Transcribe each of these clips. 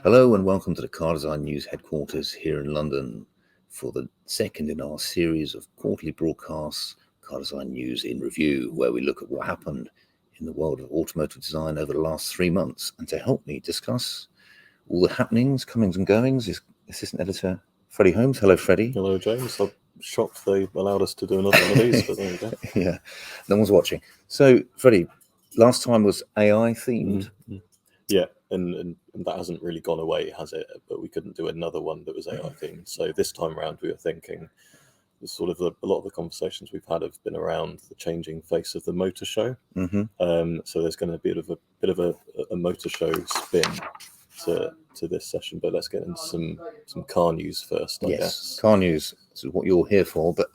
Hello and welcome to the Car Design News headquarters here in London for the second in our series of quarterly broadcasts, Car Design News in Review, where we look at what happened in the world of automotive design over the last 3 months. And to help me discuss all the happenings, comings and goings is Assistant Editor Freddie Holmes. Hello, Freddie. Hello, James. I'm shocked they allowed us to do another one of these, but there you go. Yeah, no one's watching. So, Freddie, last time was AI themed. Mm-hmm. Yeah, and that hasn't really gone away, has it? But we couldn't do another one that was AI themed. So this time around, we were thinking, sort of a lot of the conversations we've had have been around the changing face of the motor show. Mm-hmm. So there's going to be a bit of a motor show spin to this session, but let's get into some car news first. I guess car news is what you're here for. But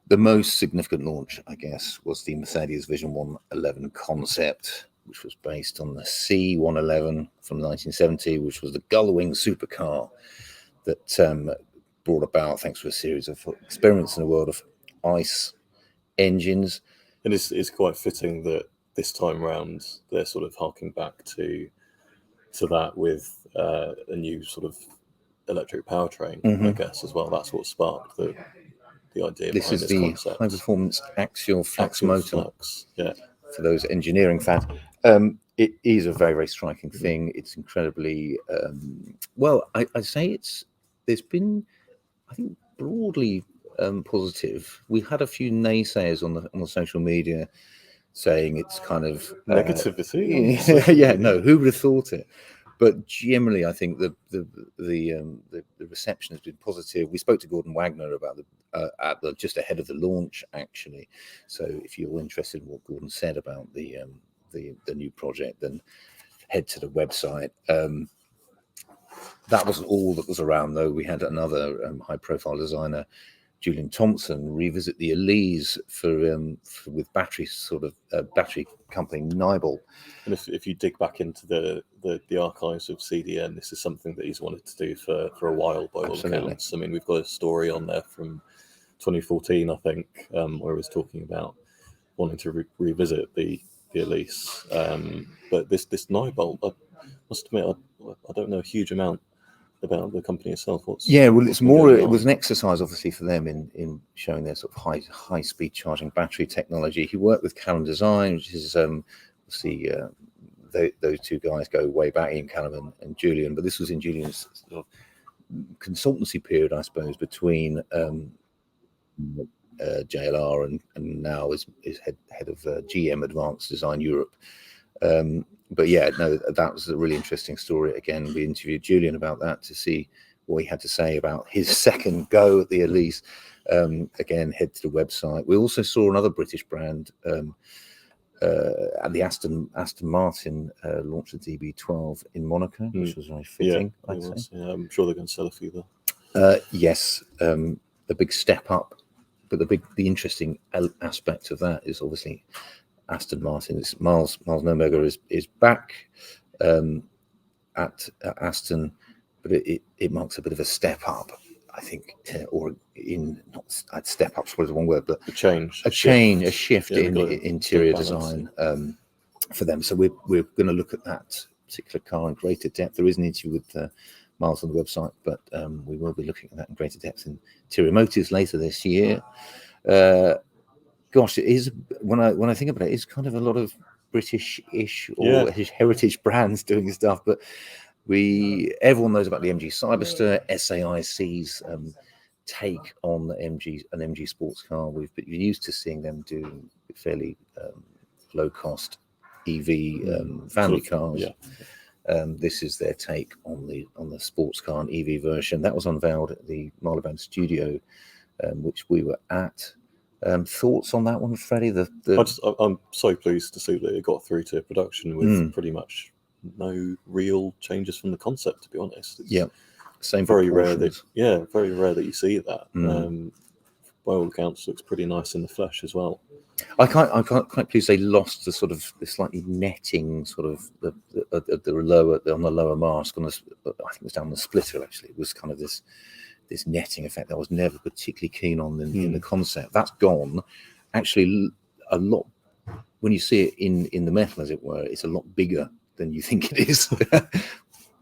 the most significant launch, I guess, was the Mercedes Vision 111 concept, which was based on the C111 from 1970, which was the gull-wing supercar that brought about thanks to a series of experiments in the world of ICE engines. And it's quite fitting that this time round they're sort of harking back to that with a new sort of electric powertrain, I guess, as well. That's what sparked the idea. This is the concept. high performance axial flux motor. Yeah. For those engineering fans, it is a very, very striking thing. It's incredibly I say there's been, I think, broadly positive. We had a few naysayers on the social media saying it's kind of negativity. Yeah, no, who would have thought it? But generally, I think the reception has been positive. We spoke to Gordon Wagner about just ahead of the launch, actually. So if you're interested in what Gordon said about the new project, then head to the website. That wasn't all that was around, though. We had another high-profile designer, Julian Thompson, revisit the Elise with battery company Nibel. And if you dig back into the archives of CDN, this is something that he's wanted to do for a while by all accounts. I mean, we've got a story on there from 2014, I think, where he was talking about wanting to revisit the Elise. But this Nibel, I must admit, I don't know a huge amount about the company itself. It was an exercise, obviously, for them in showing their sort of high speed charging battery technology. He worked with Callum Design, which is obviously those two guys go way back, Ian Callum and Julian, but this was in Julian's sort of consultancy period, I suppose, between JLR and now is head of GM Advanced Design Europe. But yeah, no, that was a really interesting story. Again, we interviewed Julian about that to see what he had to say about his second go at the Elise. Again, head to the website. We also saw another British brand, and the Aston Martin launched the DB12 in Monaco, which was very fitting. I'd say. Yeah, I'm sure they're going to sell a few there. Yes, the big step up, but the interesting aspect of that is obviously Aston Martin. Miles Nuremberger is back at Aston, but it marks a bit of a step up, I think, or step up's probably the wrong word, but a shift in interior design for them. So we're going to look at that particular car in greater depth. There is an interview with Miles on the website, but we will be looking at that in greater depth in Interior Motives later this year. Gosh, it is, when I think about it, it's kind of a lot of British-ish or heritage brands doing stuff, but everyone knows about the MG Cyberster, SAIC's take on an MG sports car. We've been used to seeing them do fairly low-cost EV family cars. This is their take on the sports car and EV version. That was unveiled at the Marylebone studio, which we were at. Thoughts on that one, Freddie? I'm so pleased to see that it got through to production with pretty much no real changes from the concept, to be honest. Same. Very rare that you see that. By all accounts, looks pretty nice in the flesh as well. I can't quite pleased they lost the sort of the slightly netting sort of the lower mask on I think it was down the splitter. Actually, it was kind of this netting effect that I was never particularly keen on in the concept. That's gone. Actually, a lot, when you see it in the metal, as it were, it's a lot bigger than you think it is.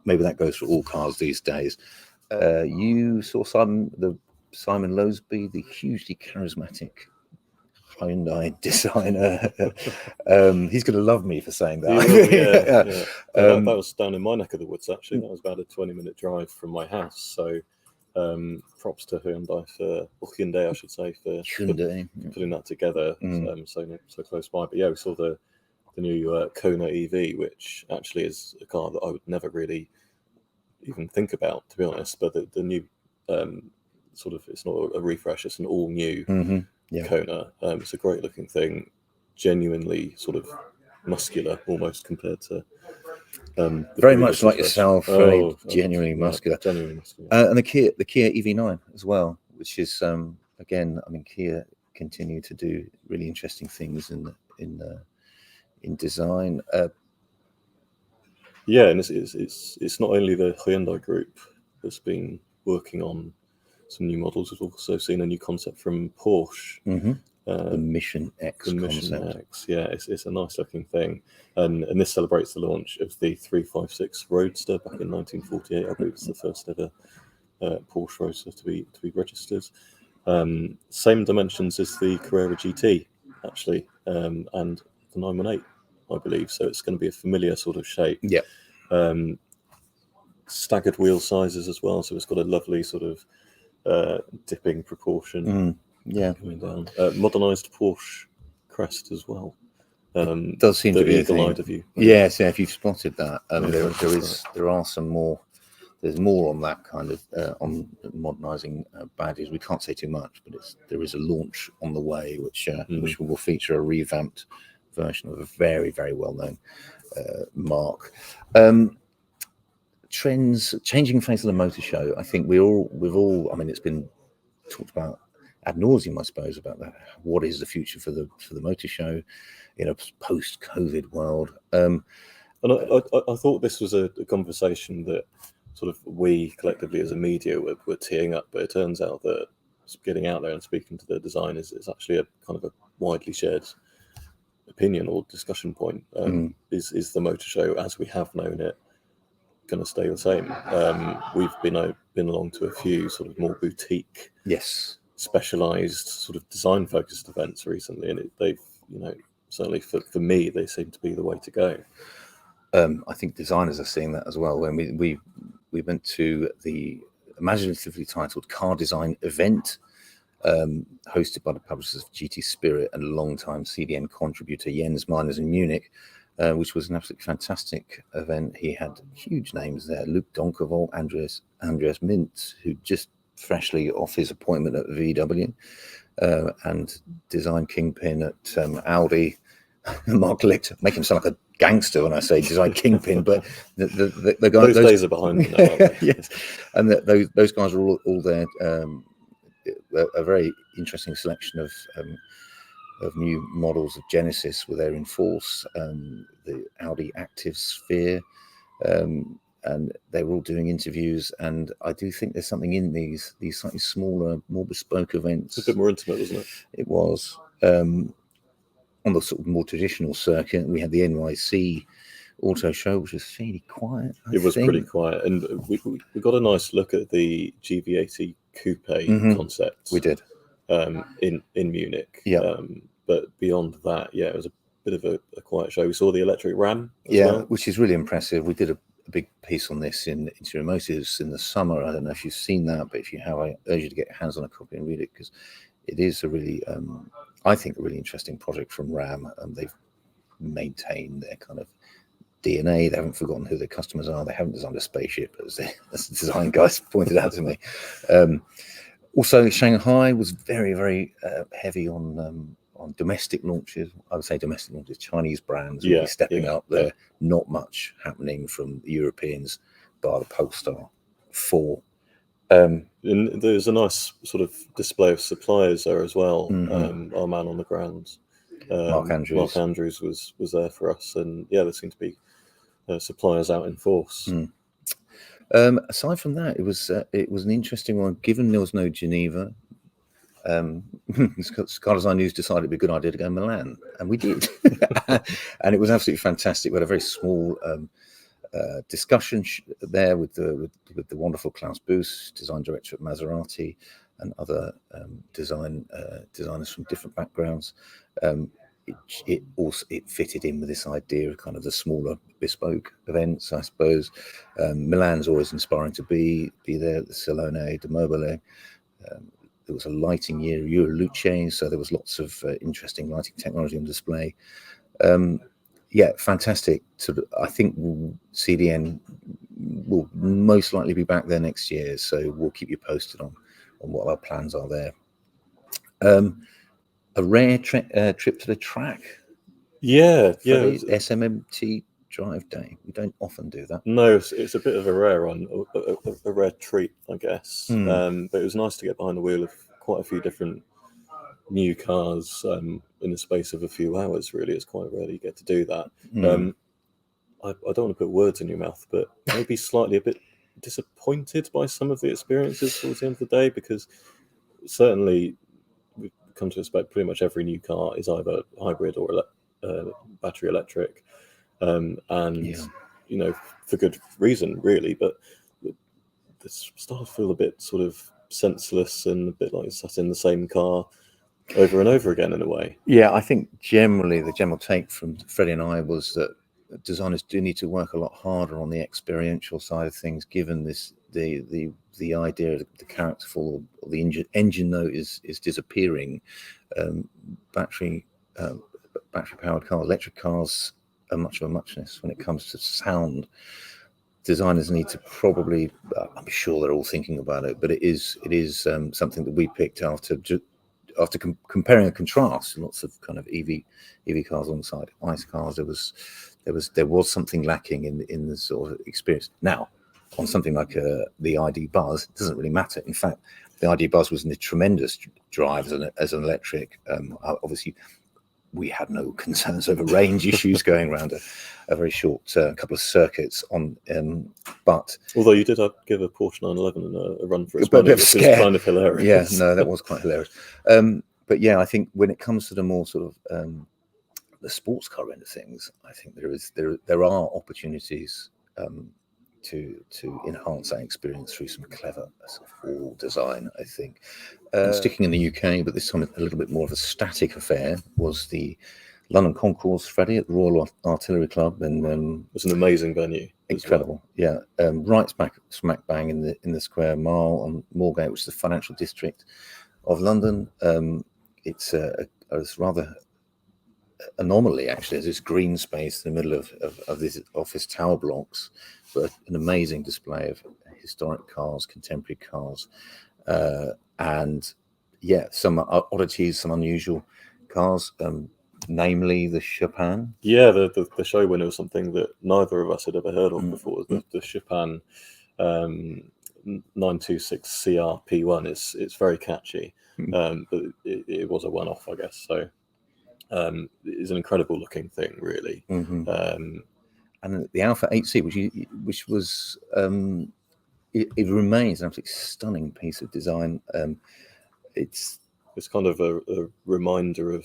maybe that goes for all cars these days. You saw Simon Loseby, the hugely charismatic Hyundai designer. He's going to love me for saying that. That was down in my neck of the woods, actually. That was about a 20-minute drive from my house. So props to Hyundai Hyundai, I should say, for putting that together so close by. But yeah, we saw the new Kona EV, which actually is a car that I would never really even think about, to be honest. But the new sort of, it's not a refresh, it's an all new Kona. It's a great looking thing, genuinely sort of muscular almost compared to very much like yourself, very genuinely muscular. And the Kia EV9 as well, which is again, I mean, Kia continue to do really interesting things in design. And it's not only the Hyundai group that's been working on some new models. We've also seen a new concept from Porsche. The Mission X concept. Yeah, it's a nice looking thing, and this celebrates the launch of the 356 Roadster back in 1948. I believe it's the first ever Porsche Roadster to be registered. Same dimensions as the Carrera GT, actually, and the 918, I believe. So it's going to be a familiar sort of shape. Yeah. Staggered wheel sizes as well, so it's got a lovely sort of dipping proportion. Coming down. Modernised Porsche crest as well. Does seem to be a thing. Of you. Yes, if you've spotted that, there are some more. There's more on that kind of on modernising badges. We can't say too much, but there is a launch on the way, which will feature a revamped version of a very, very well-known marque. Trends changing face of the motor show. I think we've all. I mean, it's been talked about ad nauseum, I suppose, about that. What is the future for the motor show in a post-COVID world? And I thought this was a conversation that sort of we collectively as a media were teeing up, but it turns out that getting out there and speaking to the designers is actually a kind of a widely shared opinion or discussion point. Is the motor show as we have known it going to stay the same? We've been along to a few sort of more boutique, specialized sort of design focused events recently, and they've certainly for me they seem to be the way to go. I think designers are seeing that as well. When we went to the imaginatively titled car design event hosted by the publishers of GT Spirit and longtime CDN contributor Jens Miners in Munich, which was an absolutely fantastic event. He had huge names there: Luke Donkavold, Andreas Mintz, who just freshly off his appointment at VW, and design kingpin at Audi, Mark Lichter. Make him sound like a gangster when I say design kingpin, but the guys, those days are behind me now. Yes, and those guys are all there. A very interesting selection of new models of Genesis were there in force, the Audi Active Sphere, and they were all doing interviews. And I do think there's something in these slightly smaller, more bespoke events. It's a bit more intimate, wasn't it? It was. On the sort of more traditional circuit, we had the NYC Auto Show, which was fairly quiet. It was pretty quiet, and we got a nice look at the GV80 Coupe concept. We did in Munich. But beyond that, it was a bit of a quiet show. We saw the electric Ram as well, which is really impressive. We did a big piece on this in Interior Motives in the summer. I don't know if you've seen that, but if you have, I urge you to get your hands on a copy and read it, because it is a really, I think, a really interesting project from Ram. They've maintained their kind of DNA. They haven't forgotten who their customers are. They haven't designed a spaceship, as the design guys pointed out to me. Also, Shanghai was very, very heavy on domestic launches. I would say domestic launches. Chinese brands really stepping up there. Not much happening from the Europeans, bar the Polestar 4. And there's a nice sort of display of suppliers there as well. Our man on the ground, Mark Andrews was there for us, and there seemed to be suppliers out in force. Aside from that, it was an interesting one. Given there was no Geneva, Car Design News decided it'd be a good idea to go to Milan, and we did. And it was absolutely fantastic. We had a very small discussion there with the wonderful Klaus Boos, design director at Maserati, and other designers from different backgrounds. It also fitted in with this idea of kind of the smaller bespoke events, I suppose. Milan's always inspiring to be there. The Salone de Mobile. There was a lighting year, Euro Luce, so there was lots of interesting lighting technology on display. Yeah, fantastic. I think CDN will most likely be back there next year, so we'll keep you posted on what our plans are there. A rare trip to the track. Yeah. SMMT Drive Day. We don't often do that. No, it's a bit of a rare one, a rare treat, I guess. But it was nice to get behind the wheel of quite a few different new cars in the space of a few hours. Really, it's quite rare you get to do that. I don't want to put words in your mouth, but maybe slightly a bit disappointed by some of the experiences towards the end of the day, because certainly we've come to expect pretty much every new car is either hybrid or battery electric, and you know, for good reason, really. But this started to feel a bit sort of senseless and a bit like sat in the same car over and over again in a way. Yeah, I think generally the general take from Freddie and I was that designers do need to work a lot harder on the experiential side of things, given this the idea of the characterful or the engine note is disappearing. Battery powered cars, electric cars are much of a muchness when it comes to sound. Designers need to probably, I'm sure they're all thinking about it, but it is something that we picked after comparing a contrast. Lots of kind of EV cars alongside ICE cars. There was something lacking in the sort of experience. Now, on something like the ID Buzz, it doesn't really matter. In fact, the ID Buzz was in a tremendous drive as an electric. Obviously, we had no concerns over range issues going around a very short couple of circuits on. But although you did give a Porsche 911 a run for its money, which is kind of hilarious. Yeah, no, that was quite hilarious. But yeah, I think when it comes to the more sort of the sports car end of things, I think there are opportunities to enhance that experience through some clever sort of wall design, I think. And sticking in the UK, but this time a little bit more of a static affair, was the London Concourse, Freddie, at the Royal Artillery Club, and it was an amazing venue. Incredible, well. Yeah. Right smack bang in the square mile on Moorgate, which is the financial district of London. It's rather anomaly, actually. There's this green space in the middle of these office tower blocks, but an amazing display of historic cars, contemporary cars, and yeah, some oddities, some unusual cars, namely the Chopin. Yeah, the show winner was something that neither of us had ever heard of before. The Chopin 926 CRP1 it's very catchy, but it was a one-off, I guess. So it's an incredible looking thing, really. And the Alpha 8C, which was it remains an absolutely stunning piece of design. It's kind of a reminder of,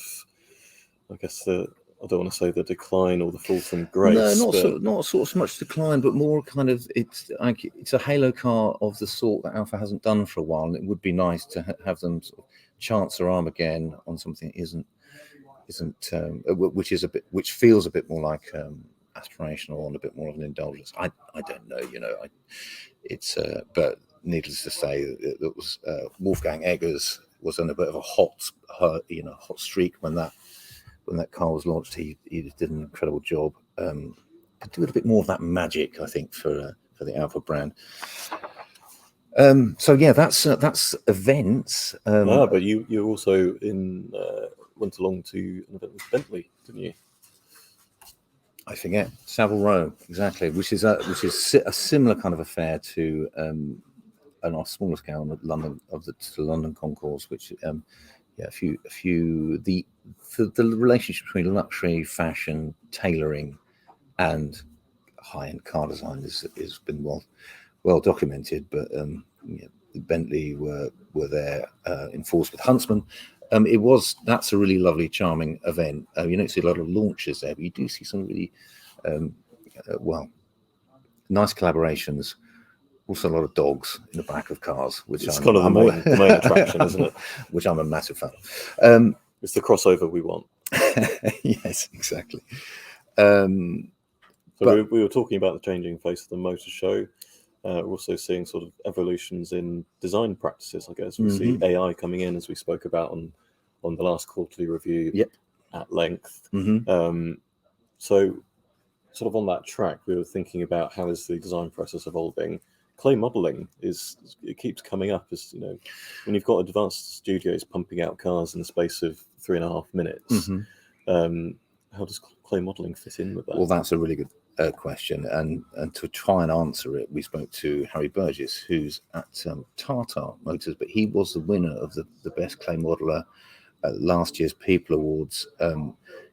I guess, I don't want to say the decline or the fall from grace. No, not so much decline, but more kind of it's a halo car of the sort that Alpha hasn't done for a while, and it would be nice to have them sort of chance their arm again on something that isn't which feels a bit more like aspirational and a bit more of an indulgence. I don't know, but needless to say, that was Wolfgang Eggers was on a bit of a hot streak when that car was launched. He did an incredible job. Could do a bit more of that magic, I think, for the Alpha brand. So yeah, that's events. But you also went along to an event with Bentley, didn't you? I forget. Savile Row, exactly, which is a similar kind of affair to on a smaller scale the London Concourse, which the relationship between luxury, fashion, tailoring, and high-end car design has been well documented. But Bentley were there in force with Huntsman. That's a really lovely, charming event. You don't see a lot of launches there, but you do see some really nice collaborations. Also, a lot of dogs in the back of cars, which it's kind of the main attraction, isn't it? Which I'm a massive fan of. It's the crossover we want. Yes, exactly. We were talking about the changing face of the motor show. We're also seeing sort of evolutions in design practices, I guess. We see AI coming in, as we spoke about on the last quarterly review at length. So sort of on that track, we were thinking about how is the design process evolving. Clay modeling it keeps coming up as, you know, when you've got advanced studios pumping out cars in the space of 3.5 minutes. How does clay modeling fit in with that? Well, that's a really good question, and to try and answer it, we spoke to Harry Burgess, who's at Tata Motors, but he was the winner of the best clay modeler at last year's People Awards.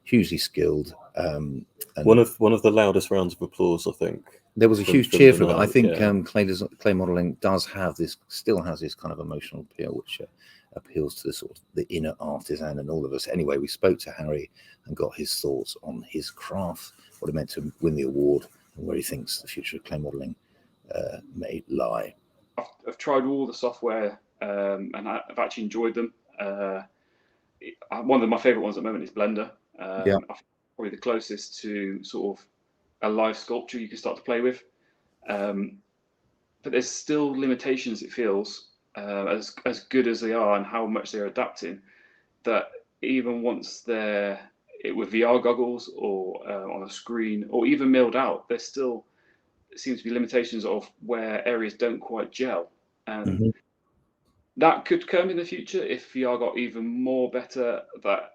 Hugely skilled. And one of the loudest rounds of applause, I think. There was a huge cheer for it. I think clay modeling still has this kind of emotional appeal, which appeals to the sort of the inner artisan in all of us. Anyway, we spoke to Harry and got his thoughts on his craft, what it meant to win the award, and where he thinks the future of clay modeling may lie. I've tried all the software and I've actually enjoyed them. One of my favorite ones at the moment is Blender. I think probably the closest to sort of a live sculpture you can start to play with. But there's still limitations, it feels, as good as they are and how much they're adapting, that even once they're with VR goggles or on a screen or even milled out, there still seems to be limitations of where areas don't quite gel. And that could come in the future if VR got even more better, that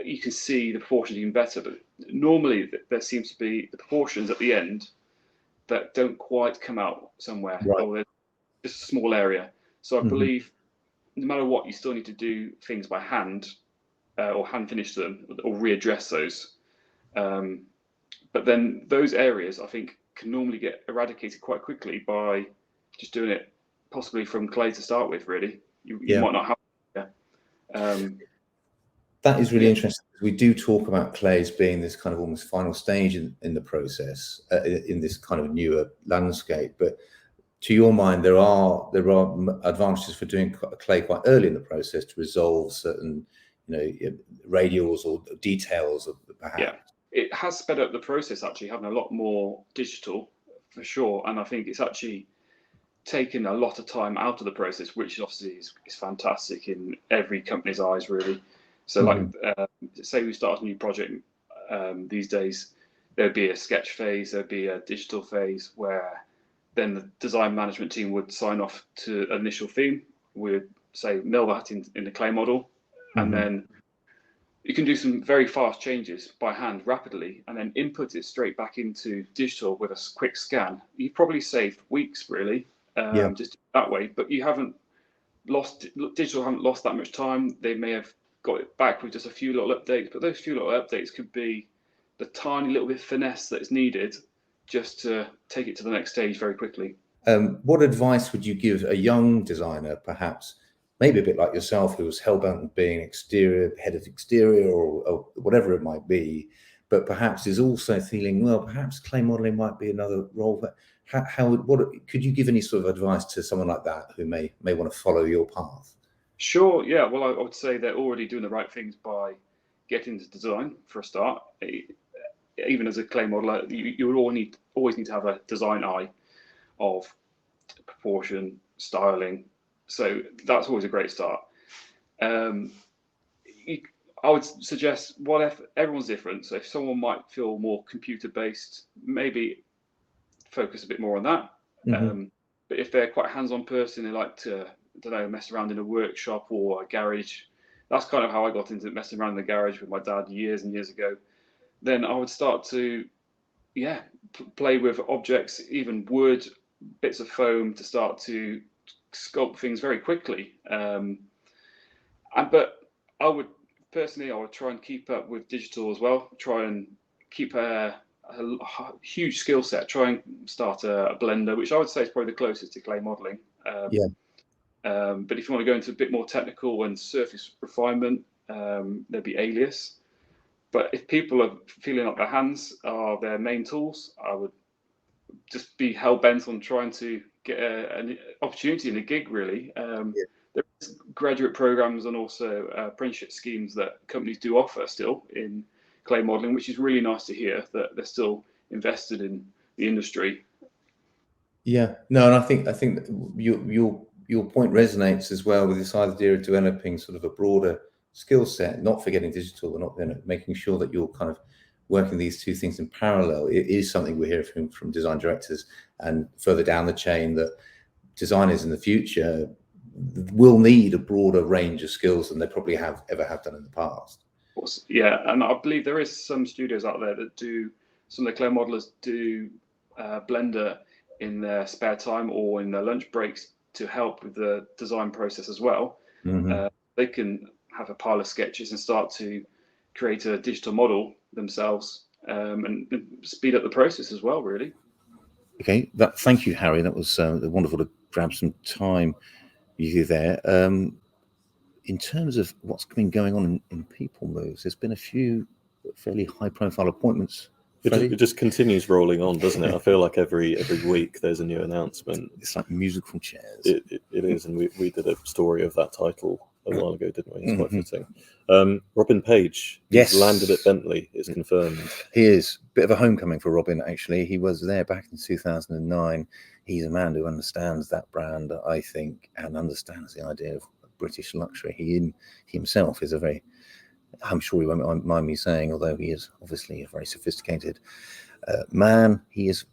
you can see the proportions even better. But normally there seems to be the proportions at the end that don't quite come out somewhere, or there's just a small area. So I believe no matter what, you still need to do things by hand or hand finish them or readdress those. But then those areas, I think, can normally get eradicated quite quickly by just doing it possibly from clay to start with, really. You might not have. That is really interesting. We do talk about clay as being this kind of almost final stage in the process, in this kind of newer landscape. But to your mind, there are advantages for doing clay quite early in the process to resolve certain, radials or details of perhaps. Yeah, it has sped up the process, actually, having a lot more digital for sure. And I think it's actually taken a lot of time out of the process, which obviously is fantastic in every company's eyes, really. So say we start a new project these days, there'd be a sketch phase, there'd be a digital phase where then the design management team would sign off to an initial theme. We'd say mill that in the clay model, and then you can do some very fast changes by hand rapidly and then input it straight back into digital with a quick scan. You've probably saved weeks, really, just that way, but you haven't lost that much time. They may have got it back with just a few little updates, but those few little updates could be the tiny little bit of finesse that's needed just to take it to the next stage very quickly. What advice would you give a young designer, perhaps maybe a bit like yourself, who was hellbent on being head of exterior or whatever it might be, but perhaps is also feeling, well, perhaps clay modeling might be another role? But what could you give any sort of advice to someone like that who may want to follow your path? Sure, yeah. Well, I would say they're already doing the right things by getting into design for a start. Even as a clay modeler, you would always need to have a design eye of proportion, styling. So that's always a great start. I would suggest, everyone's different. So if someone might feel more computer-based, maybe focus a bit more on that. But if they're quite a hands-on person, they like to, mess around in a workshop or a garage. That's kind of how I got into messing around in the garage with my dad years and years ago. Then I would start to, play with objects, even wood, bits of foam, to start to sculpt things very quickly. But I would try and keep up with digital as well. Try and keep a huge skill set. Try and start a blender, which I would say is probably the closest to clay modeling. But if you want to go into a bit more technical and surface refinement, there'd be Alias. But if people are feeling like their hands are their main tools, I would just be hell bent on trying to get an opportunity in a gig, really. There's graduate programs and also apprenticeship schemes that companies do offer still in clay modeling, which is really nice to hear that they're still invested in the industry. Yeah, no, and I think your point resonates as well with this idea of developing sort of a broader skill set, not forgetting digital, but not making sure that you're kind of working these two things in parallel. It is something we hear from design directors and further down the chain, that designers in the future will need a broader range of skills than they probably ever have done in the past. Yeah, and I believe there is some studios out there that do, some of the clay modelers do Blender in their spare time or in their lunch breaks to help with the design process as well. They can have a pile of sketches and start to create a digital model themselves, and speed up the process as well, really. Okay, thank you, Harry. That was wonderful to grab some time with you there. In terms of what's been going on in People Moves, there's been a few fairly high-profile appointments. It just continues rolling on, doesn't it? I feel like every week there's a new announcement. It's like musical chairs. It is, and we did a story of that title a while ago, didn't we? It's quite fitting. Robin Page, yes, landed at Bentley. It's confirmed. He is. Bit of a homecoming for Robin, actually. He was there back in 2009. He's a man who understands that brand, I think, and understands the idea of British luxury. He himself is a very, I'm sure he won't mind me saying, although he is obviously a very sophisticated man, he is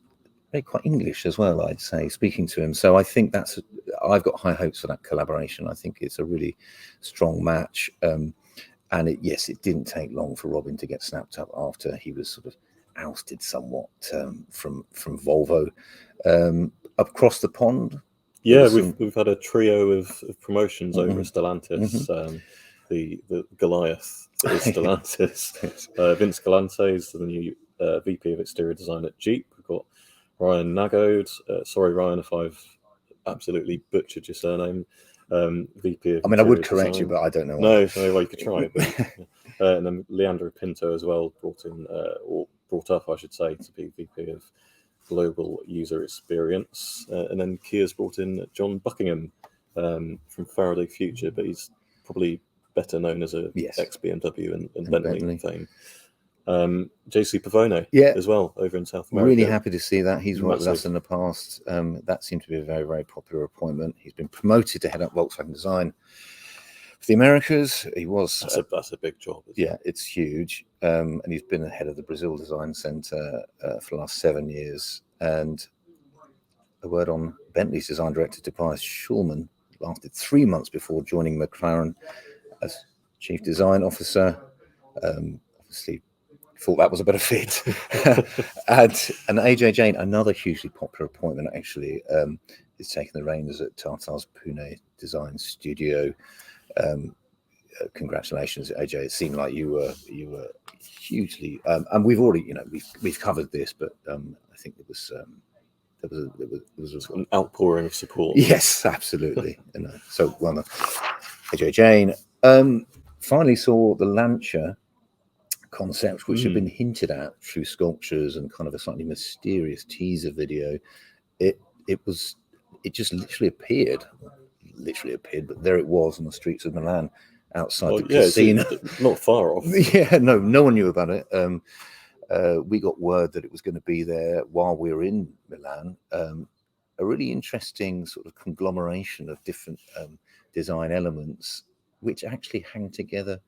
very quite English as well, I'd say, speaking to him. So I think I've got high hopes for that collaboration. I think it's a really strong match. And it didn't take long for Robin to get snapped up after he was sort of ousted somewhat from Volvo. Across the pond. Yeah, we've had a trio of promotions over at Stellantis. The Goliath that is Stellantis. Vince Galante is the new VP of Exterior Design at Jeep. We've got Ryan Nagode. Sorry, Ryan, if I've absolutely butchered your surname. VP of I would correct you, but I don't know. No, you could try. But, and then Leandro Pinto as well, brought up, I should say, to be VP of Global User Experience. And then Kia's brought in John Buckingham from Faraday Future, but he's probably better known as a ex-BMW and Bentley fame. JC Pavone as well over in South America. Really happy to see that. He's worked with us in the past. That seemed to be a very, very popular appointment. He's been promoted to head up Volkswagen Design for the Americas. He was that's a big job. It's huge. And he's been the head of the Brazil Design Center for the last 7 years. And a word on Bentley's design director, Tobias Schulman, lasted 3 months before joining McLaren as chief design officer. Obviously thought that was a better fit. and AJ Jain, another hugely popular appointment, actually, is taking the reins at Tata's Pune Design Studio. Congratulations, AJ. It seemed like you were hugely, and we've already, we've covered this, but I think there was an outpouring of support. Yes, absolutely. So well done, AJ Jain. Finally saw the Lancia concept, which had been hinted at through sculptures and kind of a slightly mysterious teaser video. It just literally appeared, but there it was on the streets of Milan, outside the casino. Not far off. No one knew about it. We got word that it was going to be there while we were in Milan. A really interesting sort of conglomeration of different design elements, which actually hang together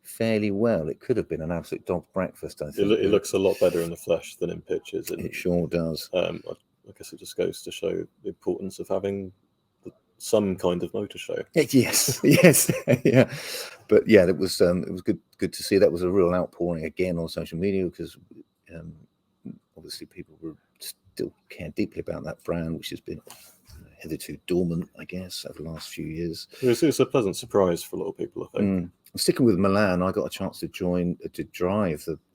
fairly well. It could have been an absolute dog's breakfast, I think. It looks a lot better in the flesh than in pictures. It sure does. I guess it just goes to show the importance of having some kind of motor show. Yes, yeah. But yeah, it was good to see. That was a real outpouring again on social media, because obviously people were still care deeply about that brand, which has been hitherto dormant, I guess, over the last few years. It's a pleasant surprise for a lot of people, I think. Sticking with Milan, I got a chance to drive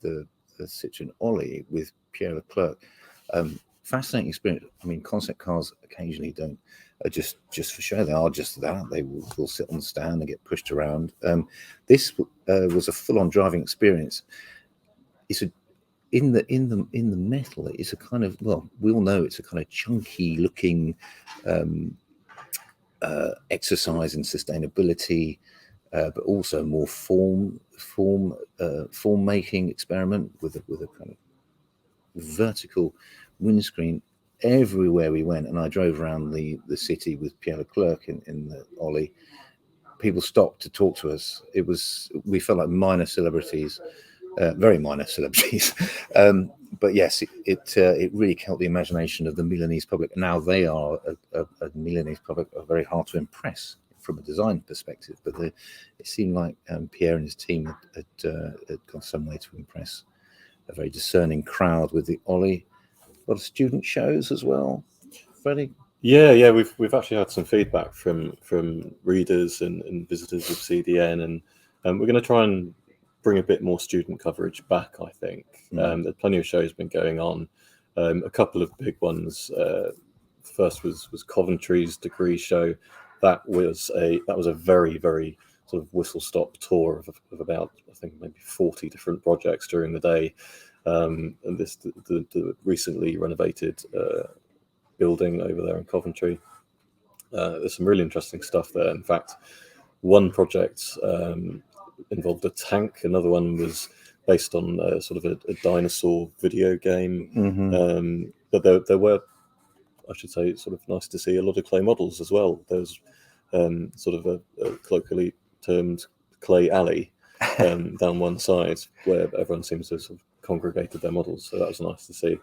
the Citroen Olli with Pierre Leclerc. Fascinating experience. I mean, concept cars occasionally are just for show. They are just that. They will sit on the stand and get pushed around. This was a full-on driving experience. in the metal, it's a kind of, well, we all know it's a kind of chunky looking exercise in sustainability, but also more form making experiment with a kind of vertical windscreen everywhere we went. And I drove around the city with Pierre Leclerc in the Ollie. People stopped to talk to us. We felt like minor celebrities, very minor celebrities. But yes, it really caught the imagination of the Milanese public. Now they are a Milanese public are very hard to impress from a design perspective, but it seemed like Pierre and his team had gone some way to impress a very discerning crowd with the Ollie. A lot of student shows as well, Freddie. Yeah, we've actually had some feedback from readers and visitors of CDN, and we're going to try and bring a bit more student coverage back, I think. There's plenty of shows been going on. A couple of big ones. First was Coventry's degree show. That was a very, very sort of whistle-stop tour of about, I think, maybe 40 different projects during the day. And this the recently renovated building over there in Coventry. There's some really interesting stuff there. In fact, one project involved a tank. Another one was based on sort of a dinosaur video game. But there were, I should say, sort of nice to see a lot of clay models as well. There's sort of a colloquially termed clay alley down one side where everyone seems to have sort of congregated their models. So that was nice to see.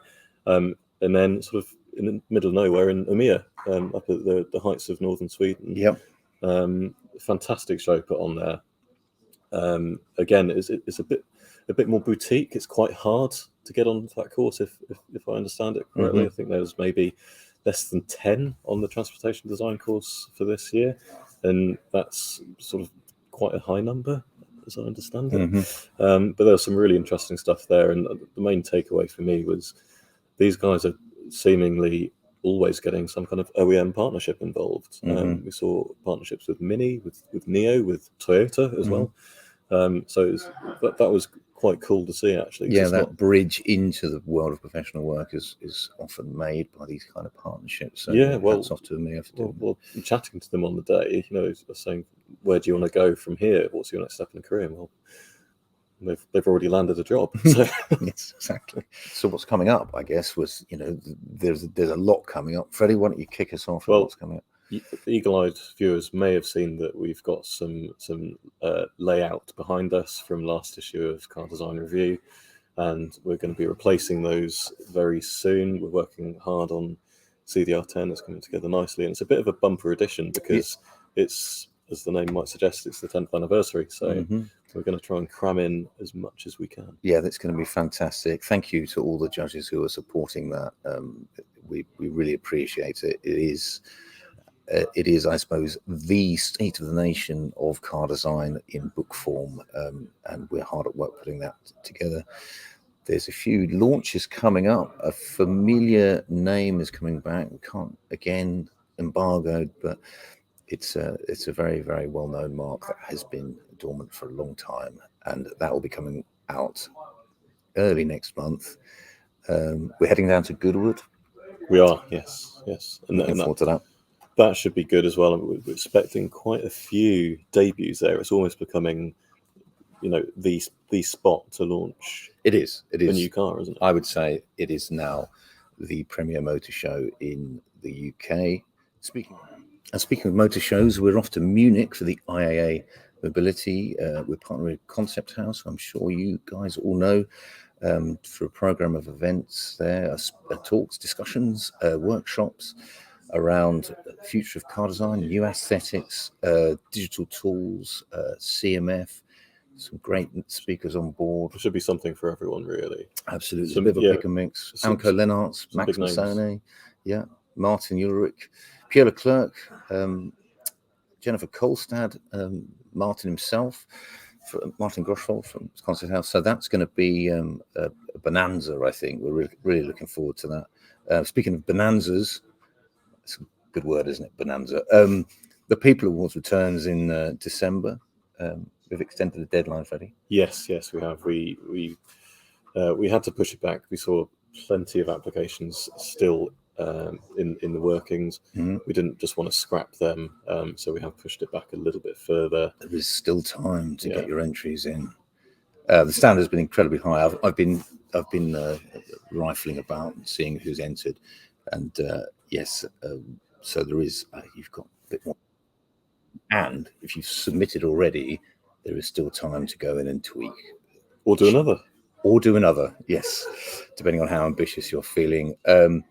And then sort of in the middle of nowhere in Umeå, up at the heights of northern Sweden. Yep. Fantastic show put on there. Again, it's a bit more boutique. It's quite hard to get onto that course if I understand it correctly. I think there's maybe less than 10 on the transportation design course for this year, and that's sort of quite a high number as I understand it. But there's some really interesting stuff there, and the main takeaway for me was these guys are seemingly always getting some kind of OEM partnership involved. We saw partnerships with Mini, with NIO, with Toyota as well. So that was quite cool to see, actually. Yeah, that bridge into the world of professional work is often made by these kind of partnerships. So yeah, well, hats off to them for doing well, chatting to them on the day, saying, where do you want to go from here? What's your next step in the career? Well, they've already landed a job. So. Yes, exactly. So what's coming up, I guess, was, there's a lot coming up. Freddie, why don't you kick us off with what's coming up? Eagle-eyed viewers may have seen that we've got some layout behind us from last issue of Car Design Review, and we're going to be replacing those very soon. We're working hard on CDR10. It's coming together nicely, and it's a bit of a bumper edition because it's, as the name might suggest, it's the 10th anniversary. So we're going to try and cram in as much as we can. Yeah, that's going to be fantastic. Thank you to all the judges who are supporting that. We really appreciate it. It is, I suppose, the state of the nation of car design in book form, and we're hard at work putting that together. There's a few launches coming up. A familiar name is coming back. We can't, again, embargoed, but it's a very, very well-known mark that has been dormant for a long time, and that will be coming out early next month. We're heading down to Goodwood. We are, yes. And looking forward to that. That should be good as well. We're expecting quite a few debuts there. It's almost becoming, the spot to launch. It is a new car, isn't it? I would say it is now the premier motor show in the UK. Speaking of motor shows, we're off to Munich for the IAA Mobility. We're partnering with Concept House, I'm sure you guys all know, for a program of events there, talks, discussions, workshops around the future of car design, new aesthetics, digital tools, CMF, some great speakers on board. There should be something for everyone, really. Absolutely. A bit of a pick and mix. Anko Lennartz, Max Massone, Martin Ulrich, Pierre Leclerc, Jennifer Kolstad, Martin himself, Martin Groschwald from Concept House. So that's going to be a bonanza, I think. We're really looking forward to that. Speaking of bonanzas, it's a good word, isn't it? Bonanza. The People Awards returns in December. We've extended the deadline, Freddie. Yes, we have. We We had to push it back. We saw plenty of applications still in the workings. We didn't just want to scrap them, so we have pushed it back a little bit further. There is still time to get your entries in. The standard has been incredibly high. I've been rifling about and seeing who's entered, and yes, so there is. You've got a bit more, and if you've submitted already, there is still time to go in and tweak or do another. Or do another, yes, depending on how ambitious you're feeling. And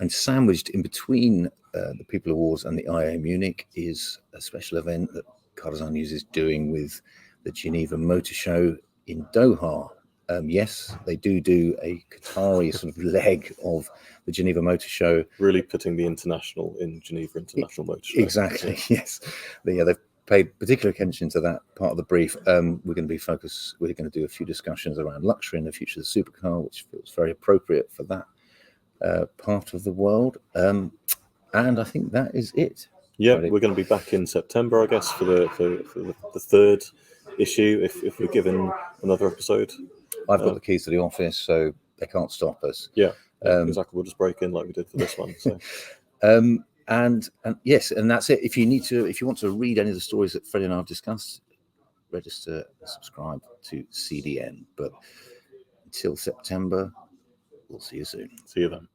sandwiched in between the People Awards and the IA Munich is a special event that Cars News is doing with the Geneva Motor Show in Doha. Yes, they do a Qatari sort of leg of the Geneva Motor Show. Really putting the international in Geneva International Motor Show. Exactly, yes. They've paid particular attention to that part of the brief. We're going to do a few discussions around luxury and the future of the supercar, which feels very appropriate for that part of the world. And I think that is it. Yeah, we're going to be back in September, I guess, for the third issue, if we're given another episode. I've got the keys to the office, so they can't stop us. Yeah, exactly. We'll just break in like we did for this one. So. And yes, and that's it. If you want to read any of the stories that Freddie and I have discussed, register and subscribe to CDN. But until September, we'll see you soon. See you then.